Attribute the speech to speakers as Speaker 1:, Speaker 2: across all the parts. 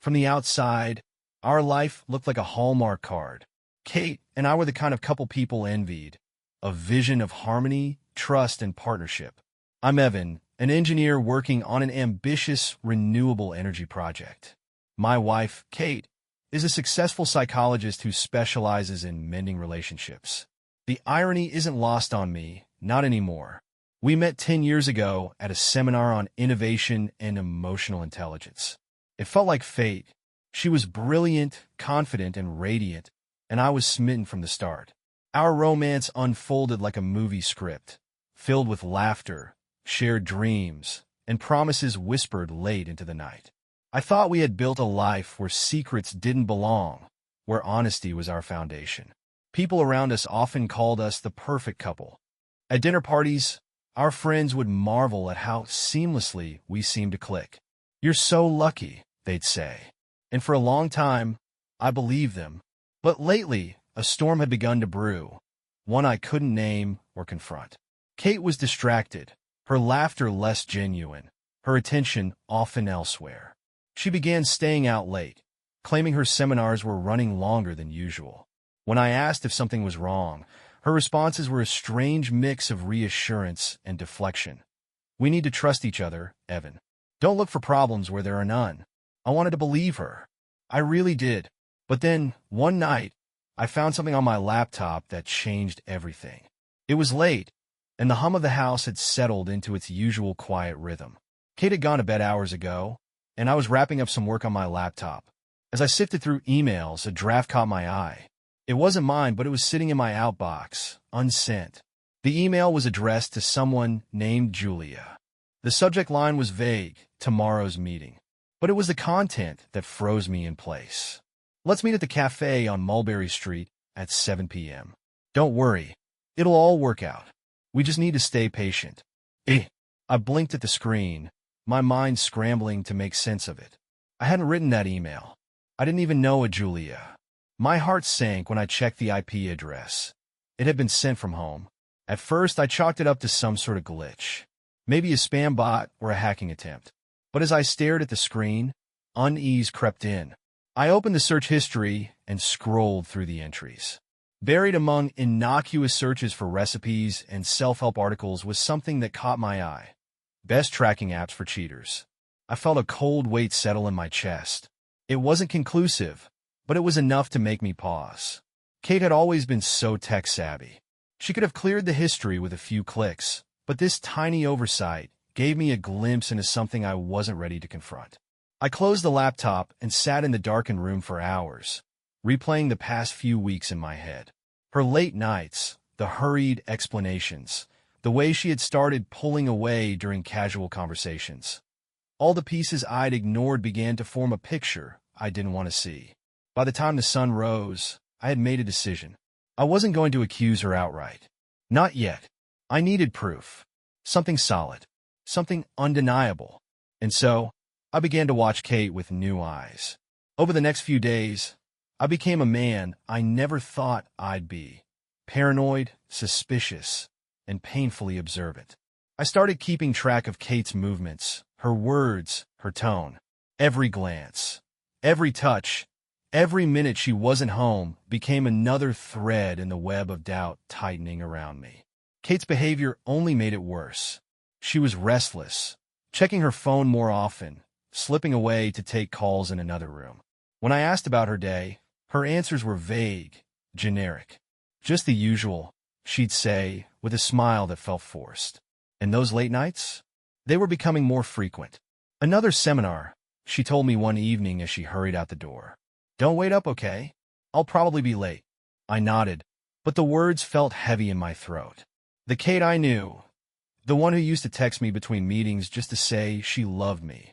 Speaker 1: From the outside, our life looked like a Hallmark card. Kate and I were the kind of couple people envied, a vision of harmony, trust, and partnership. I'm Evan, an engineer working on an ambitious renewable energy project. My wife, Kate, is a successful psychologist who specializes in mending relationships. The irony isn't lost on me, not anymore. We met 10 years ago at a seminar on innovation and emotional intelligence. It felt like fate. She was brilliant, confident, and radiant, and I was smitten from the start. Our romance unfolded like a movie script, filled with laughter, shared dreams, and promises whispered late into the night. I thought we had built a life where secrets didn't belong, where honesty was our foundation. People around us often called us the perfect couple. At dinner parties, our friends would marvel at how seamlessly we seemed to click. "You're so lucky," they'd say. And for a long time, I believed them. But lately, a storm had begun to brew, one I couldn't name or confront. Kate was distracted, her laughter less genuine, her attention often elsewhere. She began staying out late, claiming her seminars were running longer than usual. When I asked if something was wrong, her responses were a strange mix of reassurance and deflection. "We need to trust each other, Evan. Don't look for problems where there are none." I wanted to believe her. I really did. But then, one night, I found something on my laptop that changed everything. It was late, and the hum of the house had settled into its usual quiet rhythm. Kate had gone to bed hours ago, and I was wrapping up some work on my laptop. As I sifted through emails, a draft caught my eye. It wasn't mine, but it was sitting in my outbox, unsent. The email was addressed to someone named Julia. The subject line was vague, "Tomorrow's meeting." But it was the content that froze me in place. "Let's meet at the cafe on Mulberry Street at 7 p.m. Don't worry, it'll all work out. We just need to stay patient." I blinked at the screen, my mind scrambling to make sense of it. I hadn't written that email. I didn't even know a Julia. My heart sank when I checked the IP address. It had been sent from home. At first, I chalked it up to some sort of glitch, maybe a spam bot or a hacking attempt. But as I stared at the screen, unease crept in. I opened the search history and scrolled through the entries. Buried among innocuous searches for recipes and self-help articles was something that caught my eye. Best tracking apps for cheaters. I felt a cold weight settle in my chest. It wasn't conclusive, but it was enough to make me pause. Kate had always been so tech-savvy. She could have cleared the history with a few clicks, but this tiny oversight gave me a glimpse into something I wasn't ready to confront. I closed the laptop and sat in the darkened room for hours, replaying the past few weeks in my head. Her late nights, the hurried explanations, the way she had started pulling away during casual conversations. All the pieces I'd ignored began to form a picture I didn't want to see. By the time the sun rose, I had made a decision. I wasn't going to accuse her outright. Not yet. I needed proof. Something solid. Something undeniable. And so, I began to watch Kate with new eyes. Over the next few days, I became a man I never thought I'd be. Paranoid, suspicious, and painfully observant. I started keeping track of Kate's movements, her words, her tone. Every glance, every touch, every minute she wasn't home became another thread in the web of doubt tightening around me. Kate's behavior only made it worse. She was restless, checking her phone more often, slipping away to take calls in another room. When I asked about her day, her answers were vague, generic. "Just the usual," she'd say, with a smile that felt forced. And those late nights? They were becoming more frequent. "Another seminar," she told me one evening as she hurried out the door. "Don't wait up, okay? I'll probably be late." I nodded, but the words felt heavy in my throat. The Kate I knew, the one who used to text me between meetings just to say she loved me,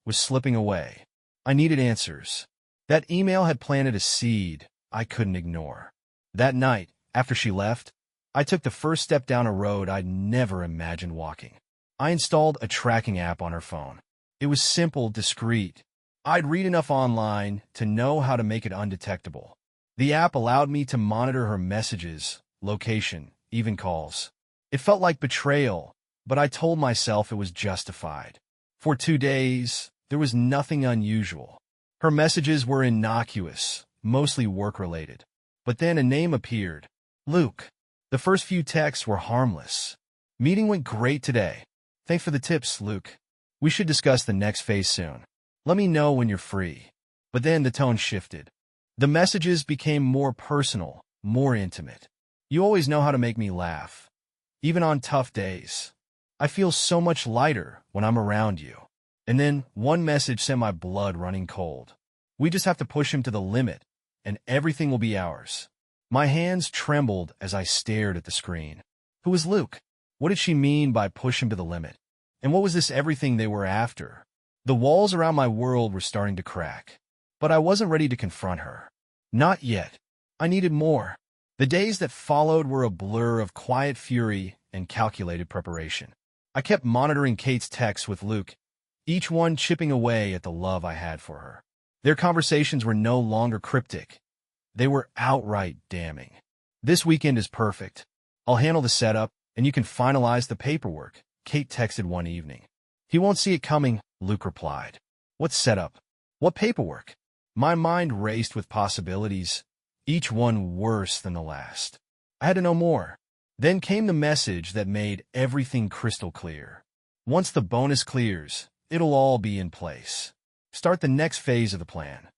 Speaker 1: was slipping away. I needed answers. That email had planted a seed I couldn't ignore. That night, after she left, I took the first step down a road I'd never imagined walking. I installed a tracking app on her phone. It was simple, discreet. I'd read enough online to know how to make it undetectable. The app allowed me to monitor her messages, location, even calls. It felt like betrayal, but I told myself it was justified. For 2 days, there was nothing unusual. Her messages were innocuous, mostly work-related. But then a name appeared. Luke. The first few texts were harmless. Meeting went great today. Thanks for the tips, Luke. We should discuss the next phase soon. Let me know when you're free. But then the tone shifted. The messages became more personal, more intimate. You always know how to make me laugh. Even on tough days. I feel so much lighter when I'm around you. And then one message sent my blood running cold. We just have to push him to the limit, and everything will be ours. My hands trembled as I stared at the screen. Who was Luke? What did she mean by push him to the limit? And what was this everything they were after? The walls around my world were starting to crack. But I wasn't ready to confront her. Not yet. I needed more. The days that followed were a blur of quiet fury and calculated preparation. I kept monitoring Kate's texts with Luke, each one chipping away at the love I had for her. Their conversations were no longer cryptic. They were outright damning. This weekend is perfect. I'll handle the setup, and you can finalize the paperwork, Kate texted one evening. He won't see it coming, Luke replied. What setup? What paperwork? My mind raced with possibilities, each one worse than the last. I had to know more. Then came the message that made everything crystal clear. Once the bonus clears, it'll all be in place. Start the next phase of the plan.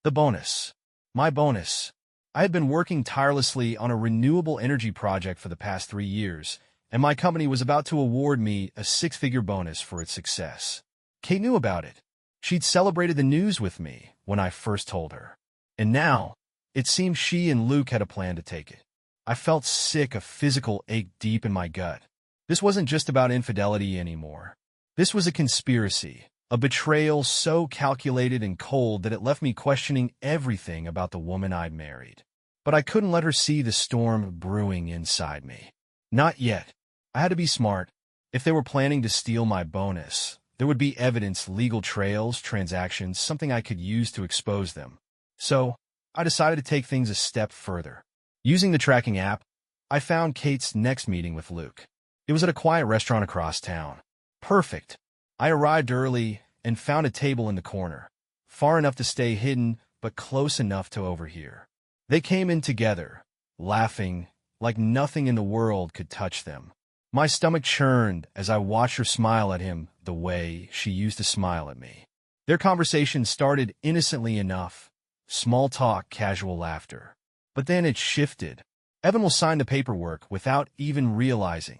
Speaker 1: The bonus. My bonus. I had been working tirelessly on a renewable energy project for the past 3 years, and my company was about to award me a 6-figure bonus for its success. Kate knew about it. She'd celebrated the news with me when I first told her. And now, it seemed she and Luke had a plan to take it. I felt sick, a physical ache deep in my gut. This wasn't just about infidelity anymore. This was a conspiracy, a betrayal so calculated and cold that it left me questioning everything about the woman I'd married. But I couldn't let her see the storm brewing inside me. Not yet. I had to be smart. If they were planning to steal my bonus, there would be evidence, legal trails, transactions, something I could use to expose them. So, I decided to take things a step further. Using the tracking app, I found Kate's next meeting with Luke. It was at a quiet restaurant across town. Perfect. I arrived early and found a table in the corner, far enough to stay hidden, but close enough to overhear. They came in together, laughing, like nothing in the world could touch them. My stomach churned as I watched her smile at him the way she used to smile at me. Their conversation started innocently enough, small talk, casual laughter. But then it shifted. Evan will sign the paperwork without even realizing,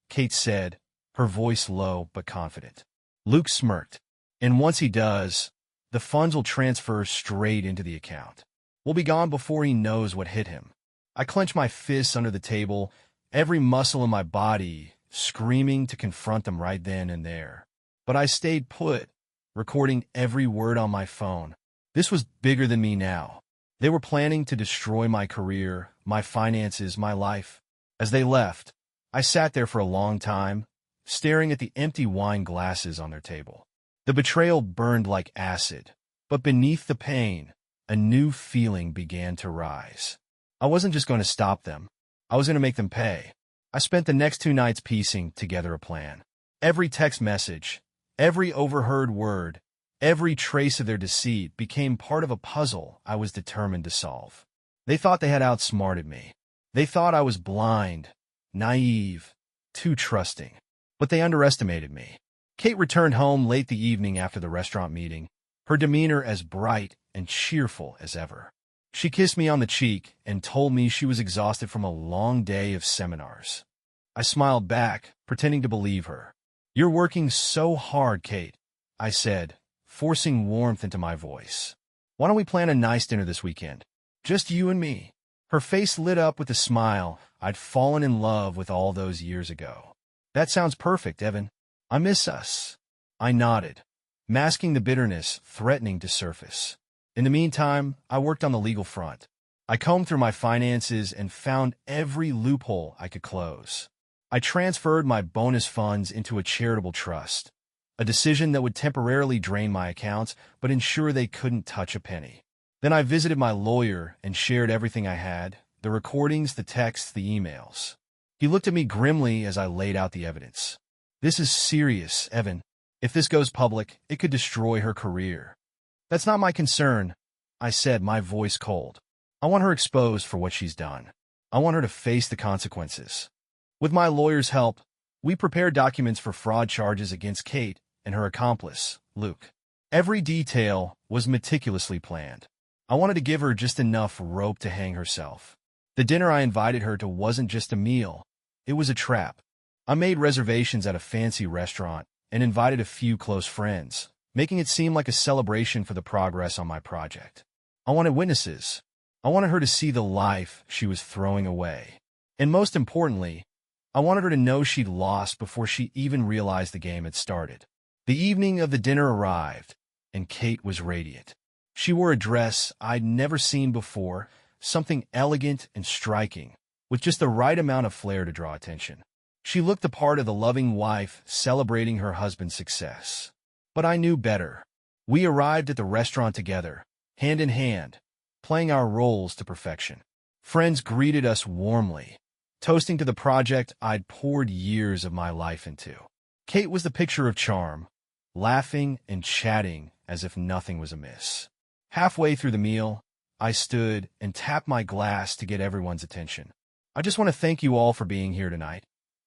Speaker 1: Kate said, her voice low but confident. Luke smirked. And once he does, the funds will transfer straight into the account. We'll be gone before he knows what hit him. I clenched my fists under the table, every muscle in my body screaming to confront them right then and there. But I stayed put, recording every word on my phone. This was bigger than me now. They were planning to destroy my career, my finances, my life. As they left, I sat there for a long time, staring at the empty wine glasses on their table. The betrayal burned like acid, but beneath the pain, a new feeling began to rise. I wasn't just going to stop them. I was going to make them pay. I spent the next 2 nights piecing together a plan. Every text message, every overheard word, every trace of their deceit became part of a puzzle I was determined to solve. They thought they had outsmarted me. They thought I was blind, naive, too trusting. But they underestimated me. Kate returned home late the evening after the restaurant meeting, her demeanor as bright and cheerful as ever. She kissed me on the cheek and told me she was exhausted from a long day of seminars. I smiled back, pretending to believe her. You're working so hard, Kate, I said, forcing warmth into my voice. Why don't we plan a nice dinner this weekend? Just you and me. Her face lit up with a smile I'd fallen in love with all those years ago. That sounds perfect, Evan. I miss us. I nodded, masking the bitterness threatening to surface. In the meantime, I worked on the legal front. I combed through my finances and found every loophole I could close. I transferred my bonus funds into a charitable trust, a decision that would temporarily drain my accounts but ensure they couldn't touch a penny. Then I visited my lawyer and shared everything I had, the recordings, the texts, the emails. He looked at me grimly as I laid out the evidence. This is serious, Evan. If this goes public, it could destroy her career. That's not my concern, I said, my voice cold. I want her exposed for what she's done. I want her to face the consequences. With my lawyer's help, we prepared documents for fraud charges against Kate and her accomplice, Luke. Every detail was meticulously planned. I wanted to give her just enough rope to hang herself. The dinner I invited her to wasn't just a meal. It was a trap. I made reservations at a fancy restaurant and invited a few close friends, making it seem like a celebration for the progress on my project. I wanted witnesses. I wanted her to see the life she was throwing away. And most importantly, I wanted her to know she'd lost before she even realized the game had started. The evening of the dinner arrived, and Kate was radiant. She wore a dress I'd never seen before, something elegant and striking, with just the right amount of flair to draw attention. She looked the part of the loving wife celebrating her husband's success. But I knew better. We arrived at the restaurant together, hand in hand, playing our roles to perfection. Friends greeted us warmly, toasting to the project I'd poured years of my life into. Kate was the picture of charm, laughing and chatting as if nothing was amiss. Halfway through the meal, I stood and tapped my glass to get everyone's attention. I just want to thank you all for being here tonight.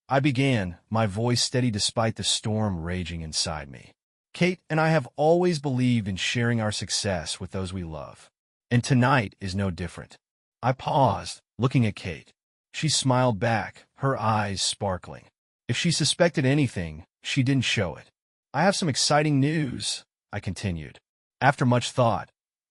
Speaker 1: I began, my voice steady despite the storm raging inside me. Kate and I have always believed in sharing our success with those we love. And tonight is no different. I paused, looking at Kate. She smiled back, her eyes sparkling. If she suspected anything, she didn't show it. I have some exciting news, I continued. After much thought,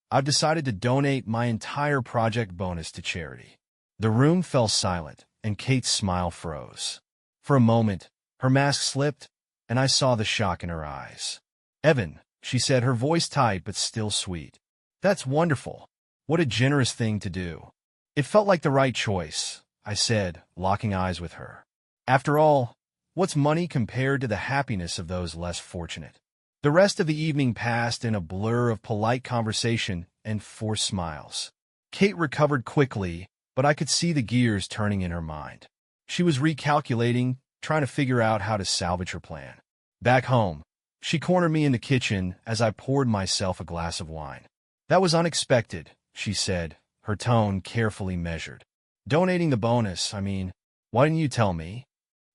Speaker 1: I've decided to donate my entire project bonus to charity. The room fell silent, and Kate's smile froze. For a moment, her mask slipped, and I saw the shock in her eyes. Evan, she said, her voice tight but still sweet. That's wonderful. What a generous thing to do. It felt like the right choice, I said, locking eyes with her. After all, what's money compared to the happiness of those less fortunate? The rest of the evening passed in a blur of polite conversation and forced smiles. Kate recovered quickly, but I could see the gears turning in her mind. She was recalculating, trying to figure out how to salvage her plan. Back home, she cornered me in the kitchen as I poured myself a glass of wine. That was unexpected, she said, her tone carefully measured. Donating the bonus, why didn't you tell me?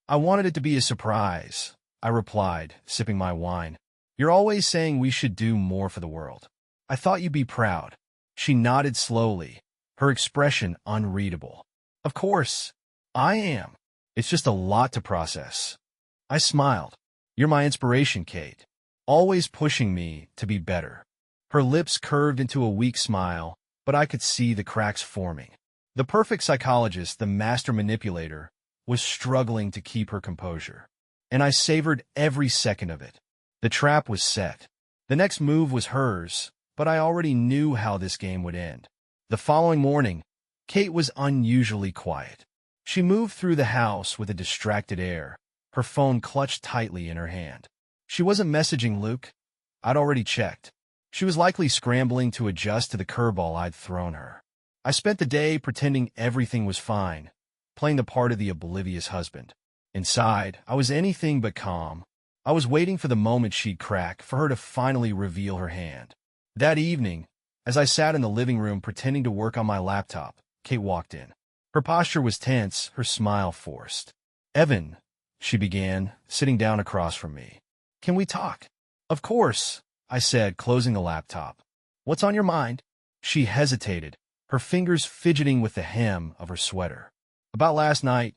Speaker 1: I wanted it to be a surprise, I replied, sipping my wine. You're always saying we should do more for the world. I thought you'd be proud. She nodded slowly, her expression unreadable. Of course, I am. It's just a lot to process. I smiled. You're my inspiration, Kate. Always pushing me to be better. Her lips curved into a weak smile, but I could see the cracks forming. The perfect psychologist, the master manipulator, was struggling to keep her composure. And I savored every second of it. The trap was set. The next move was hers, but I already knew how this game would end. The following morning, Kate was unusually quiet. She moved through the house with a distracted air, her phone clutched tightly in her hand. She wasn't messaging Luke. I'd already checked. She was likely scrambling to adjust to the curveball I'd thrown her. I spent the day pretending everything was fine, playing the part of the oblivious husband. Inside, I was anything but calm. I was waiting for the moment she'd crack, for her to finally reveal her hand. That evening, as I sat in the living room pretending to work on my laptop, Kate walked in. Her posture was tense, her smile forced. Evan, she began, sitting down across from me. Can we talk? Of course, I said, closing the laptop. What's on your mind? She hesitated, her fingers fidgeting with the hem of her sweater. About last night,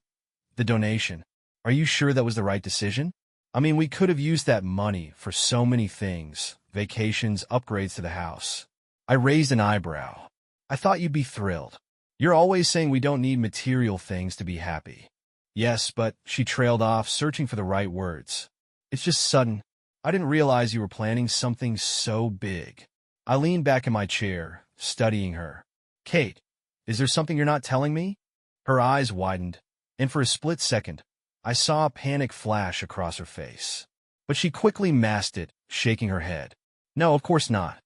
Speaker 1: the donation. Are you sure that was the right decision? We could have used that money for so many things, vacations, upgrades to the house. I raised an eyebrow. I thought you'd be thrilled. You're always saying we don't need material things to be happy. Yes, but she trailed off, searching for the right words. It's just sudden. I didn't realize you were planning something so big. I leaned back in my chair, studying her. Kate, is there something you're not telling me? Her eyes widened, and for a split second, I saw a panic flash across her face. But she quickly masked it, shaking her head. No, of course not.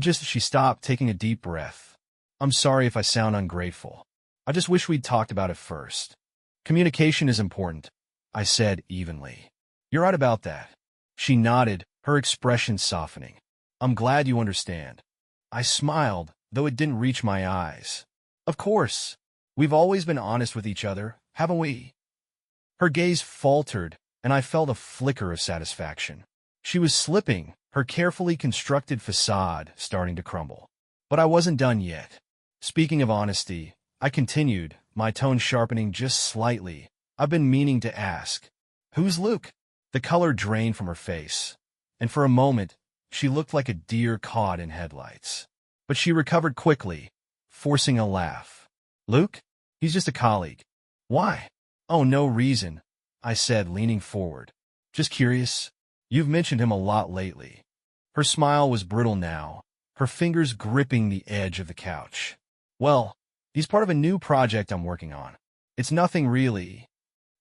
Speaker 1: She stopped, taking a deep breath. I'm sorry if I sound ungrateful. I just wish we'd talked about it first. Communication is important, I said evenly. You're right about that. She nodded, her expression softening. I'm glad you understand. I smiled, though it didn't reach my eyes. Of course. We've always been honest with each other, haven't we? Her gaze faltered, and I felt a flicker of satisfaction. She was slipping, her carefully constructed facade starting to crumble. But I wasn't done yet. Speaking of honesty, I continued, my tone sharpening just slightly. I've been meaning to ask, who's Luke? The color drained from her face, and for a moment, she looked like a deer caught in headlights. But she recovered quickly, forcing a laugh. Luke? He's just a colleague. Why? Oh, no reason, I said, leaning forward. Just curious. You've mentioned him a lot lately. Her smile was brittle now, her fingers gripping the edge of the couch. Well, he's part of a new project I'm working on. It's nothing really.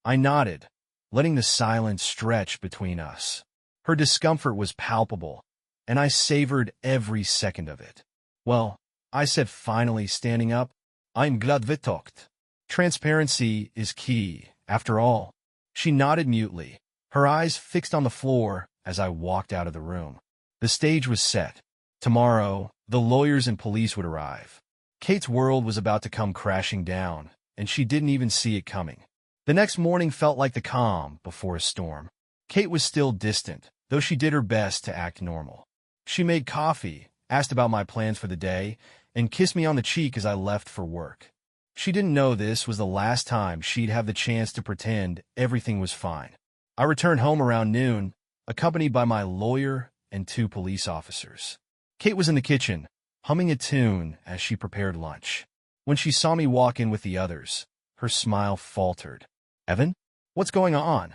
Speaker 1: I nodded, letting the silence stretch between us. Her discomfort was palpable, and I savored every second of it. Well, I said, finally standing up, I'm glad we talked. Transparency is key, after all. She nodded mutely, her eyes fixed on the floor as I walked out of the room. The stage was set. Tomorrow, the lawyers and police would arrive. Kate's world was about to come crashing down, and she didn't even see it coming. The next morning felt like the calm before a storm. Kate was still distant, though she did her best to act normal. She made coffee, asked about my plans for the day, and kissed me on the cheek as I left for work. She didn't know this was the last time she'd have the chance to pretend everything was fine. I returned home around noon, accompanied by my lawyer and 2 police officers. Kate was in the kitchen, humming a tune as she prepared lunch. When she saw me walk in with the others, her smile faltered. Evan? What's going on?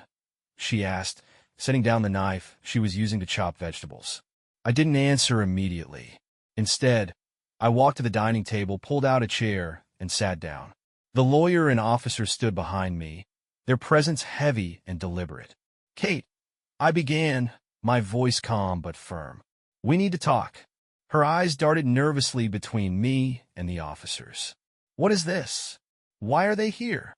Speaker 1: She asked, setting down the knife she was using to chop vegetables. I didn't answer immediately. Instead, I walked to the dining table, pulled out a chair, and sat down. The lawyer and officer stood behind me, their presence heavy and deliberate. Kate, I began, my voice calm but firm. We need to talk. Her eyes darted nervously between me and the officers. What is this? Why are they here?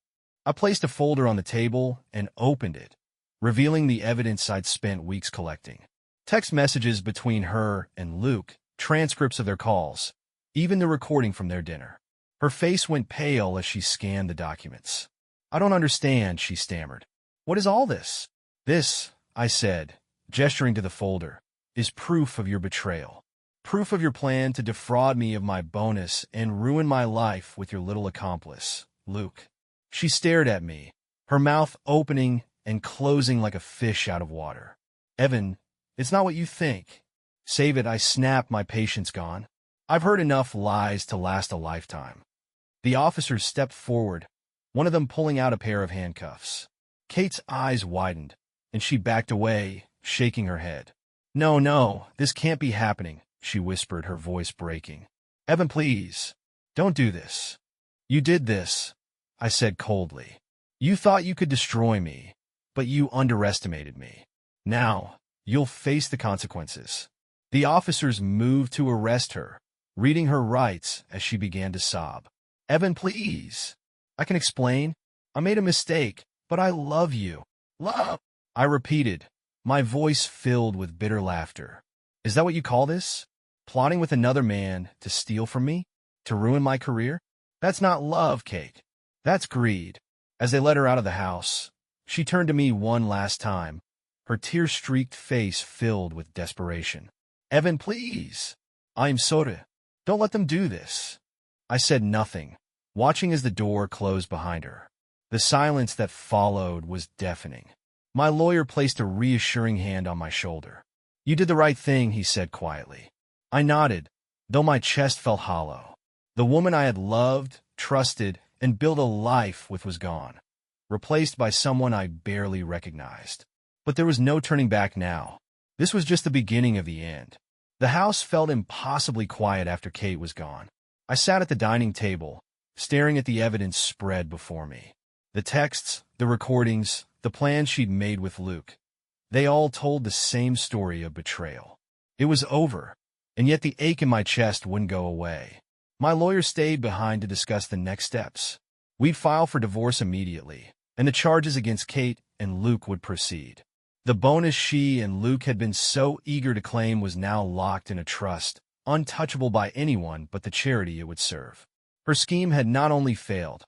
Speaker 1: I placed a folder on the table and opened it, revealing the evidence I'd spent weeks collecting. Text messages between her and Luke, transcripts of their calls, even the recording from their dinner. Her face went pale as she scanned the documents. I don't understand, she stammered. What is all this? This, I said, gesturing to the folder, is proof of your betrayal. Proof of your plan to defraud me of my bonus and ruin my life with your little accomplice, Luke. She stared at me, her mouth opening and closing like a fish out of water. Evan, it's not what you think. Save it, I snapped, my patience gone. I've heard enough lies to last a lifetime. The officers stepped forward, one of them pulling out a pair of handcuffs. Kate's eyes widened, and she backed away, shaking her head. No, this can't be happening, she whispered, her voice breaking. Evan, please, don't do this. You did this, I said coldly. You thought you could destroy me, but you underestimated me. Now, you'll face the consequences. The officers moved to arrest her, reading her rights as she began to sob. Evan, please. I can explain. I made a mistake, but I love you. Love, I repeated, my voice filled with bitter laughter. Is that what you call this? Plotting with another man to steal from me? To ruin my career? That's not love, Kate. That's greed. As they let her out of the house, she turned to me one last time, her tear-streaked face filled with desperation. Evan, please. I'm sorry. Don't let them do this. I said nothing, watching as the door closed behind her. The silence that followed was deafening. My lawyer placed a reassuring hand on my shoulder. You did the right thing, he said quietly. I nodded, though my chest felt hollow. The woman I had loved, trusted, and built a life with was gone, replaced by someone I barely recognized. But there was no turning back now. This was just the beginning of the end. The house felt impossibly quiet after Kate was gone. I sat at the dining table, staring at the evidence spread before me. The texts, the recordings, the plans she'd made with Luke. They all told the same story of betrayal. It was over, and yet the ache in my chest wouldn't go away. My lawyer stayed behind to discuss the next steps. We'd file for divorce immediately, and the charges against Kate and Luke would proceed. The bonus she and Luke had been so eager to claim was now locked in a trust, untouchable by anyone but the charity it would serve. Her scheme had not only failed,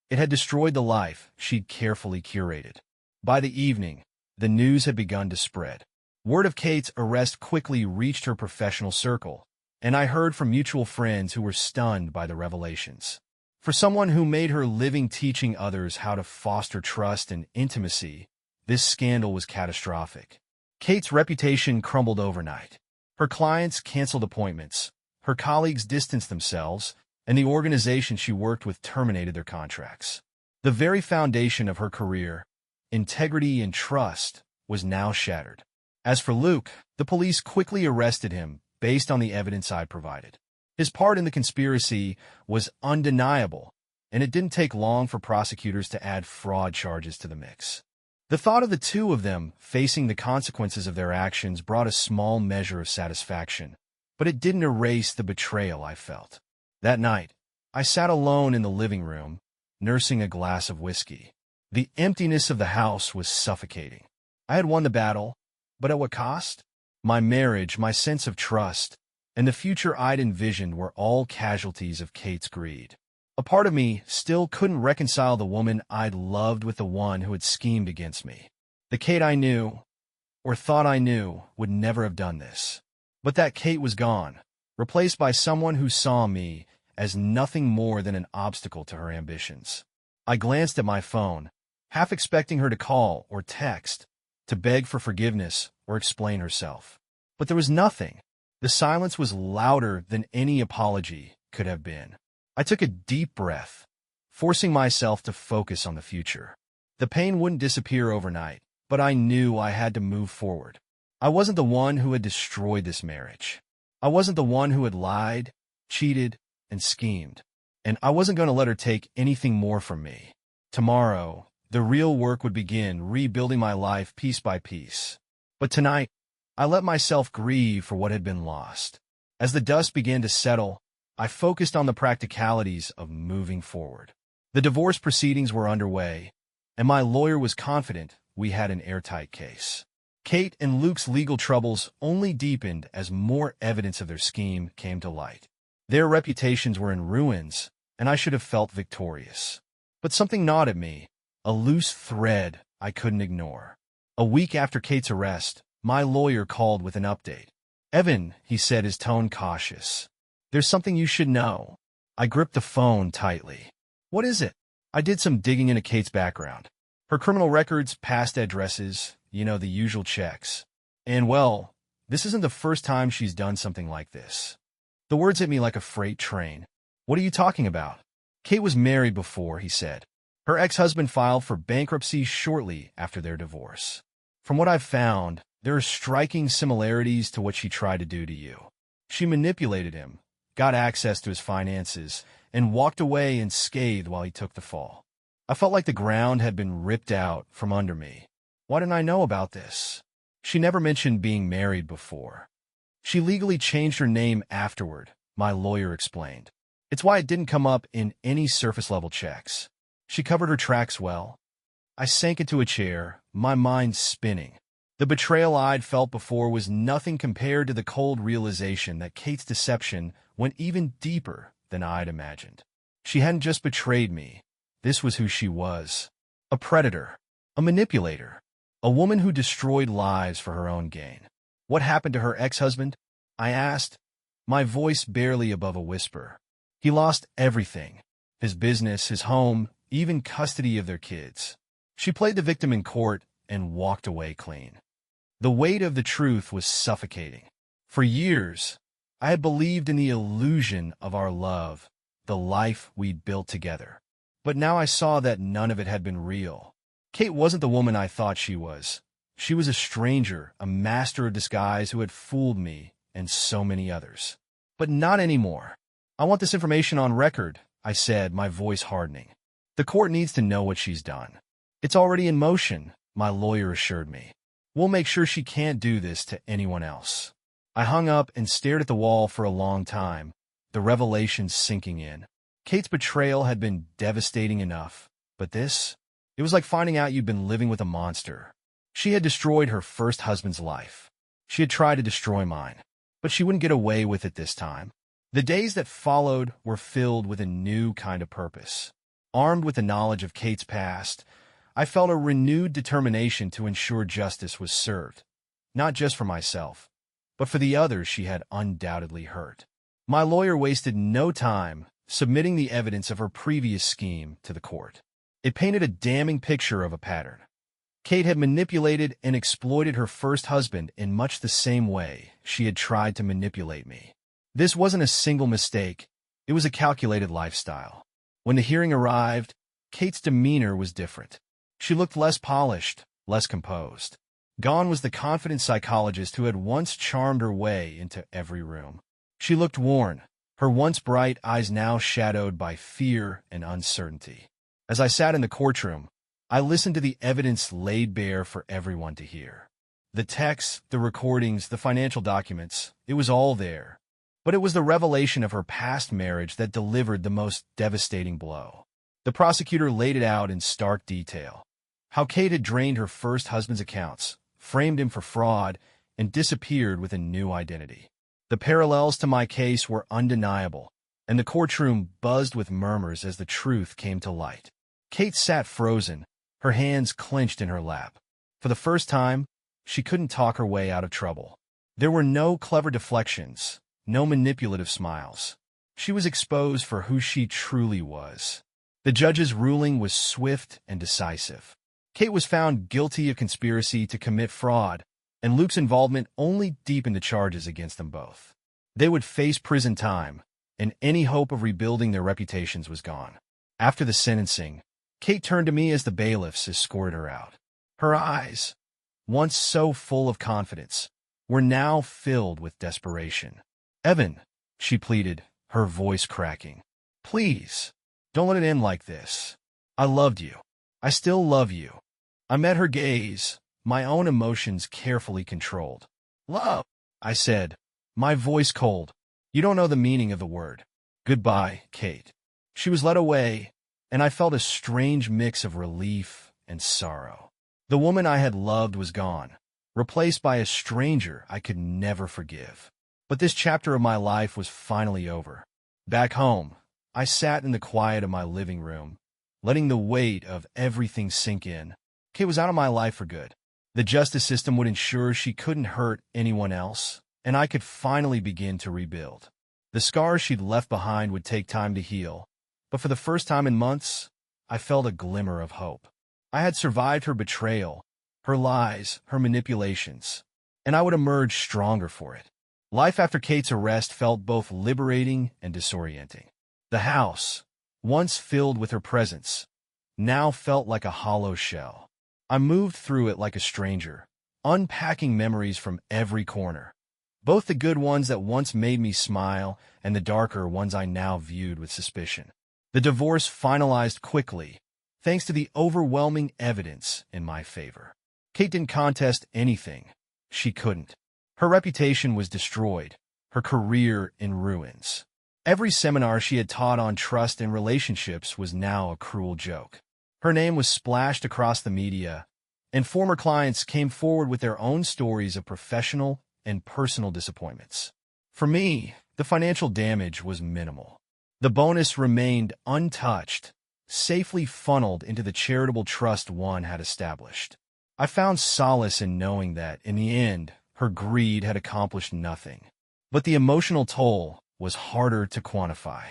Speaker 1: it had destroyed the life she'd carefully curated. By the evening, the news had begun to spread. Word of Kate's arrest quickly reached her professional circle, and I heard from mutual friends who were stunned by the revelations. For someone who made her living teaching others how to foster trust and intimacy, this scandal was catastrophic. Kate's reputation crumbled overnight. Her clients canceled appointments, her colleagues distanced themselves, and the organization she worked with terminated their contracts. The very foundation of her career, integrity and trust, was now shattered. As for Luke, the police quickly arrested him based on the evidence I provided. His part in the conspiracy was undeniable, and it didn't take long for prosecutors to add fraud charges to the mix. The thought of the two of them facing the consequences of their actions brought a small measure of satisfaction, but it didn't erase the betrayal I felt. That night, I sat alone in the living room, nursing a glass of whiskey. The emptiness of the house was suffocating. I had won the battle, but at what cost? My marriage, my sense of trust, and the future I'd envisioned were all casualties of Kate's greed. A part of me still couldn't reconcile the woman I'd loved with the one who had schemed against me. The Kate I knew, or thought I knew, would never have done this. But that Kate was gone, replaced by someone who saw me as nothing more than an obstacle to her ambitions. I glanced at my phone, half expecting her to call or text, to beg for forgiveness or explain herself. But there was nothing. The silence was louder than any apology could have been. I took a deep breath, forcing myself to focus on the future. The pain wouldn't disappear overnight, but I knew I had to move forward. I wasn't the one who had destroyed this marriage. I wasn't the one who had lied, cheated, and schemed. And I wasn't going to let her take anything more from me. Tomorrow, the real work would begin, rebuilding my life piece by piece. But tonight, I let myself grieve for what had been lost. As the dust began to settle, I focused on the practicalities of moving forward. The divorce proceedings were underway, and my lawyer was confident we had an airtight case. Kate and Luke's legal troubles only deepened as more evidence of their scheme came to light. Their reputations were in ruins, and I should have felt victorious. But something gnawed at me, a loose thread I couldn't ignore. A week after Kate's arrest, my lawyer called with an update. "Evan," he said, his tone cautious, "there's something you should know." I gripped the phone tightly. "What is it?" I did some digging into Kate's background. Her criminal records, past addresses, the usual checks. And, well, this isn't the first time she's done something like this. The words hit me like a freight train. "What are you talking about?" "Kate was married before," he said. "Her ex-husband filed for bankruptcy shortly after their divorce. From what I've found, there are striking similarities to what she tried to do to you. She manipulated him, got access to his finances, and walked away unscathed while he took the fall. I felt like the ground had been ripped out from under me. Why didn't I know about this? She never mentioned being married before. She legally changed her name afterward," my lawyer explained. "It's why it didn't come up in any surface-level checks. She covered her tracks well." I sank into a chair, my mind spinning. The betrayal I'd felt before was nothing compared to the cold realization that Kate's deception went even deeper than I'd imagined. She hadn't just betrayed me. This was who she was. A predator. A manipulator. A woman who destroyed lives for her own gain. "What happened to her ex-husband?" I asked, my voice barely above a whisper. "He lost everything. His business, his home, even custody of their kids. She played the victim in court and walked away clean." The weight of the truth was suffocating. For years, I had believed in the illusion of our love, the life we'd built together. But now I saw that none of it had been real. Kate wasn't the woman I thought she was. She was a stranger, a master of disguise who had fooled me and so many others. But not anymore. "I want this information on record," I said, my voice hardening. "The court needs to know what she's done." "It's already in motion," my lawyer assured me. "We'll make sure she can't do this to anyone else." I hung up and stared at the wall for a long time, the revelations sinking in. Kate's betrayal had been devastating enough, but this? It was like finding out you'd been living with a monster. She had destroyed her first husband's life. She had tried to destroy mine, but she wouldn't get away with it this time. The days that followed were filled with a new kind of purpose. Armed with the knowledge of Kate's past, I felt a renewed determination to ensure justice was served, not just for myself, but for the others she had undoubtedly hurt. My lawyer wasted no time submitting the evidence of her previous scheme to the court. It painted a damning picture of a pattern. Kate had manipulated and exploited her first husband in much the same way she had tried to manipulate me. This wasn't a single mistake, it was a calculated lifestyle. When the hearing arrived, Kate's demeanor was different. She looked less polished, less composed. Gone was the confident psychologist who had once charmed her way into every room. She looked worn, her once bright eyes now shadowed by fear and uncertainty. As I sat in the courtroom, I listened to the evidence laid bare for everyone to hear. The texts, the recordings, the financial documents, it was all there. But it was the revelation of her past marriage that delivered the most devastating blow. The prosecutor laid it out in stark detail. How Kate had drained her first husband's accounts, framed him for fraud, and disappeared with a new identity. The parallels to my case were undeniable, and the courtroom buzzed with murmurs as the truth came to light. Kate sat frozen, her hands clenched in her lap. For the first time, she couldn't talk her way out of trouble. There were no clever deflections, no manipulative smiles. She was exposed for who she truly was. The judge's ruling was swift and decisive. Kate was found guilty of conspiracy to commit fraud, and Luke's involvement only deepened the charges against them both. They would face prison time, and any hope of rebuilding their reputations was gone. After the sentencing, Kate turned to me as the bailiffs escorted her out. Her eyes, once so full of confidence, were now filled with desperation. "Evan," she pleaded, her voice cracking. "Please, don't let it end like this. I loved you. I still love you." I met her gaze, my own emotions carefully controlled. "Love," I said, my voice cold. "You don't know the meaning of the word. Goodbye, Kate." She was led away, and I felt a strange mix of relief and sorrow. The woman I had loved was gone, replaced by a stranger I could never forgive. But this chapter of my life was finally over. Back home, I sat in the quiet of my living room, letting the weight of everything sink in. Kate was out of my life for good. The justice system would ensure she couldn't hurt anyone else, and I could finally begin to rebuild. The scars she'd left behind would take time to heal, but for the first time in months, I felt a glimmer of hope. I had survived her betrayal, her lies, her manipulations, and I would emerge stronger for it. Life after Kate's arrest felt both liberating and disorienting. The house, once filled with her presence, now felt like a hollow shell. I moved through it like a stranger, unpacking memories from every corner, both the good ones that once made me smile and the darker ones I now viewed with suspicion. The divorce finalized quickly, thanks to the overwhelming evidence in my favor. Kate didn't contest anything. She couldn't. Her reputation was destroyed, her career in ruins. Every seminar she had taught on trust and relationships was now a cruel joke. Her name was splashed across the media, and former clients came forward with their own stories of professional and personal disappointments. For me, the financial damage was minimal. The bonus remained untouched, safely funneled into the charitable trust one had established. I found solace in knowing that, in the end, her greed had accomplished nothing. But the emotional toll was harder to quantify.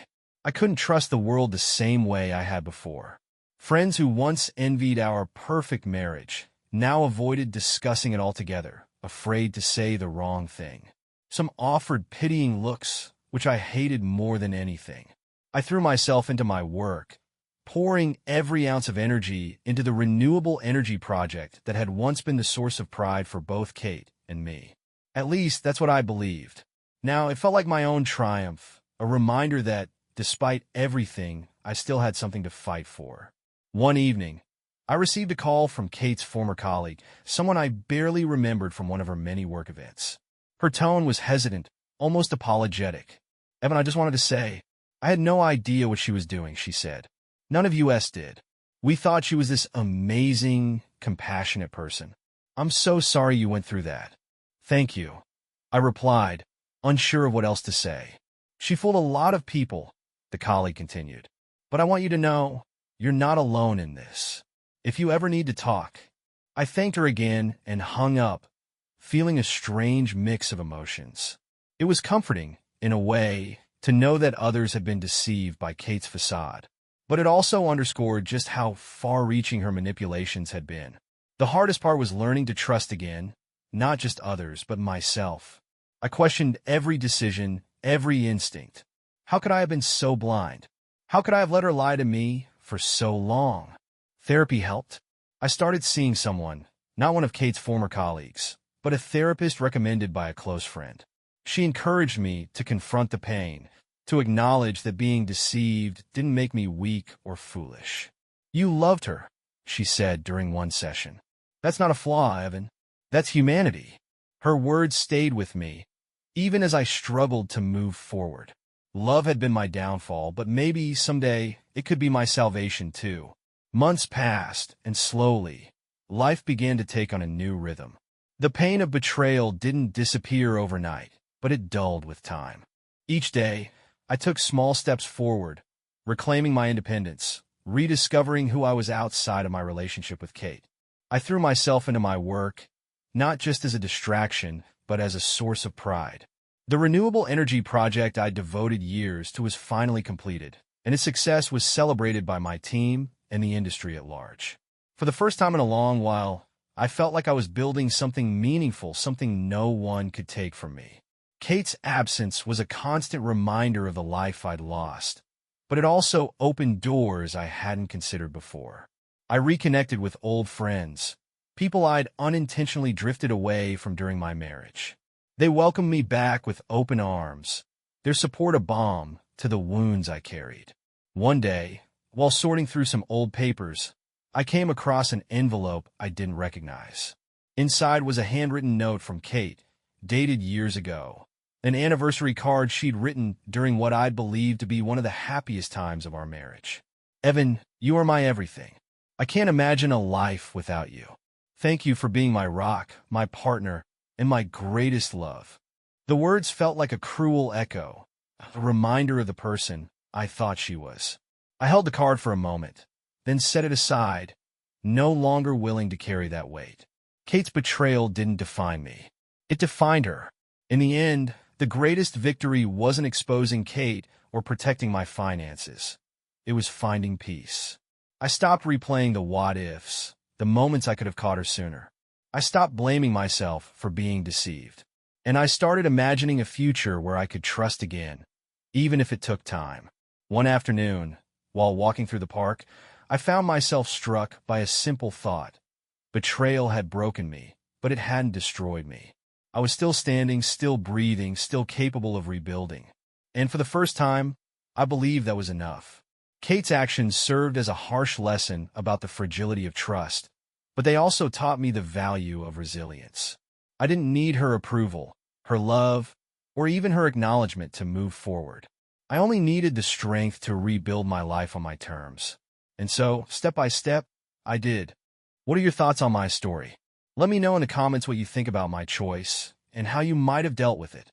Speaker 1: I couldn't trust the world the same way I had before. Friends who once envied our perfect marriage now avoided discussing it altogether, afraid to say the wrong thing. Some offered pitying looks, which I hated more than anything. I threw myself into my work, pouring every ounce of energy into the renewable energy project that had once been the source of pride for both Kate and me. At least, that's what I believed. Now, it felt like my own triumph, a reminder that, despite everything, I still had something to fight for. One evening, I received a call from Kate's former colleague, someone I barely remembered from one of her many work events. Her tone was hesitant, almost apologetic. "Evan, I just wanted to say, I had no idea what she was doing," she said. "None of us did. We thought she was this amazing, compassionate person. I'm so sorry you went through that. Thank you, I replied, unsure of what else to say. She fooled a lot of people, the colleague continued. But I want you to know, you're not alone in this. If you ever need to talk. I thanked her again and hung up, feeling a strange mix of emotions. It was comforting, in a way, to know that others had been deceived by Kate's facade. But it also underscored just how far-reaching her manipulations had been. The hardest part was learning to trust again, not just others, but myself. I questioned every decision, every instinct. How could I have been so blind? How could I have let her lie to me for so long? Therapy helped. I started seeing someone, not one of Kate's former colleagues, but a therapist recommended by a close friend. She encouraged me to confront the pain, to acknowledge that being deceived didn't make me weak or foolish. You loved her, she said during one session. That's not a flaw, Evan. That's humanity. Her words stayed with me, even as I struggled to move forward. Love had been my downfall, but maybe someday it could be my salvation too. Months passed, and slowly, life began to take on a new rhythm. The pain of betrayal didn't disappear overnight, but it dulled with time. Each day, I took small steps forward, reclaiming my independence, rediscovering who I was outside of my relationship with Kate. I threw myself into my work, not just as a distraction, but as a source of pride. The renewable energy project I devoted years to was finally completed, and its success was celebrated by my team and the industry at large. For the first time in a long while, I felt like I was building something meaningful, something no one could take from me. Kate's absence was a constant reminder of the life I'd lost, but it also opened doors I hadn't considered before. I reconnected with old friends, people I'd unintentionally drifted away from during my marriage. They welcomed me back with open arms, their support a balm to the wounds I carried. One day, while sorting through some old papers, I came across an envelope I didn't recognize. Inside was a handwritten note from Kate, dated years ago, an anniversary card she'd written during what I'd believed to be one of the happiest times of our marriage. Evan, you are my everything. I can't imagine a life without you. Thank you for being my rock, my partner, and my greatest love. The words felt like a cruel echo, a reminder of the person I thought she was. I held the card for a moment, then set it aside, no longer willing to carry that weight. Kate's betrayal didn't define me. It defined her. In the end, the greatest victory wasn't exposing Kate or protecting my finances. It was finding peace. I stopped replaying the what-ifs, the moments I could have caught her sooner. I stopped blaming myself for being deceived. And I started imagining a future where I could trust again, even if it took time. One afternoon, while walking through the park, I found myself struck by a simple thought. Betrayal had broken me, but it hadn't destroyed me. I was still standing, still breathing, still capable of rebuilding. And for the first time, I believed that was enough. Kate's actions served as a harsh lesson about the fragility of trust, but they also taught me the value of resilience. I didn't need her approval, her love, or even her acknowledgement to move forward. I only needed the strength to rebuild my life on my terms. And so, step by step, I did. What are your thoughts on my story? Let me know in the comments what you think about my choice and how you might have dealt with it.